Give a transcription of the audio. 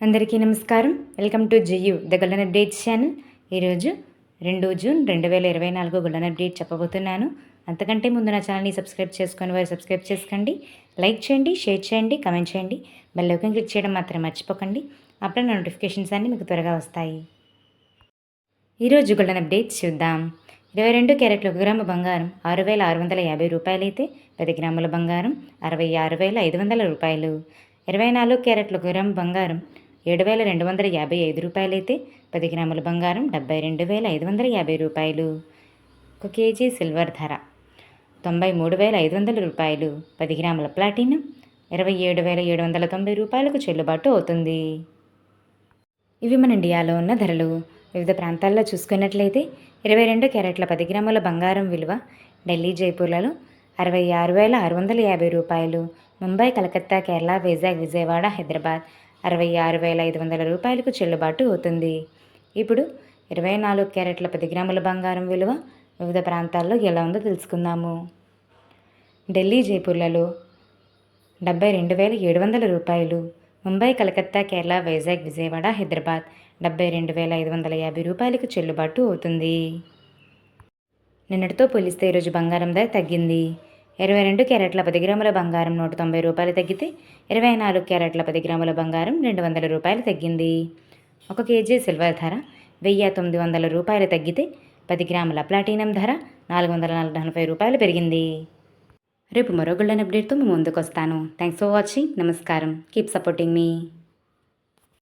అందరికీ నమస్కారం. Welcome to జియు the golden updates channel. ఈరోజు 2 జూన్ 2024 గోల్డెన్ అప్డేట్ చెప్పబోతున్నాను. అంతకంటే ముందు నా ఛానల్ని సబ్స్క్రైబ్ చేసుకుని వారు సబ్స్క్రైబ్ చేసుకోండి, లైక్ చేయండి, షేర్ చేయండి, కమెంట్ చేయండి, బెల్ ఐకాన్ క్లిక్ చేయడం మాత్రం మర్చిపోకండి. అప్పుడే నా నోటిఫికేషన్స్ అన్నీ మీకు త్వరగా వస్తాయి. ఈరోజు గోల్డెన్ అప్డేట్స్ చూద్దాం. 22 క్యారెట్ల 1 గ్రాము బంగారం 6,650 రూపాయలు అయితే 10 గ్రాముల బంగారం 66,500 రూపాయలు. 24 క్యారెట్ల 1 గ్రాము బంగారం 7,255 రూపాయలు అయితే 10 గ్రాముల బంగారం 72,550 రూపాయలు. 1 కేజీ సిల్వర్ ధర 93,500 రూపాయలు. 10 గ్రాముల ప్లాటినం 27,790 రూపాయలకు చెల్లుబాటు అవుతుంది. ఇవి మన ఇండియాలో ఉన్న ధరలు. వివిధ ప్రాంతాల్లో చూసుకున్నట్లయితే 22 క్యారెట్ల 10 గ్రాముల బంగారం విలువ ఢిల్లీ, జైపూర్లలో 66,650 రూపాయలు. ముంబై, కలకత్తా, కేరళ, వైజాగ్, విజయవాడ, హైదరాబాద్ 66,500 రూపాయలకు చెల్లుబాటు అవుతుంది. ఇప్పుడు 24 క్యారెట్ల 10 గ్రాముల బంగారం విలువ వివిధ ప్రాంతాల్లో ఎలా ఉందో తెలుసుకుందాము. ఢిల్లీ, జైపూర్లలో 72,700 రూపాయలు. ముంబై, కలకత్తా, కేరళ, వైజాగ్, విజయవాడ, హైదరాబాద్ 72,550 రూపాయలకు చెల్లుబాటు అవుతుంది. నిన్నటితో పోలిస్తే ఈరోజు బంగారం ధర తగ్గింది. 22 క్యారెట్ల 10 గ్రాముల బంగారం 190 రూపాయలు తగ్గితే 24 క్యారెట్ల 10 గ్రాముల బంగారం 200 రూపాయలు తగ్గింది. 1 కేజీ సిల్వర్ ధర 1,900 రూపాయలు తగ్గితే 10 గ్రాముల ప్లాటినం ధర 440 రూపాయలు పెరిగింది. రేపు మరో గోల్డెన్ అప్డేట్తో మీ ముందుకు వస్తాను. Thanks for watching. నమస్కారం. కీప్ సపోర్టింగ్ మీ.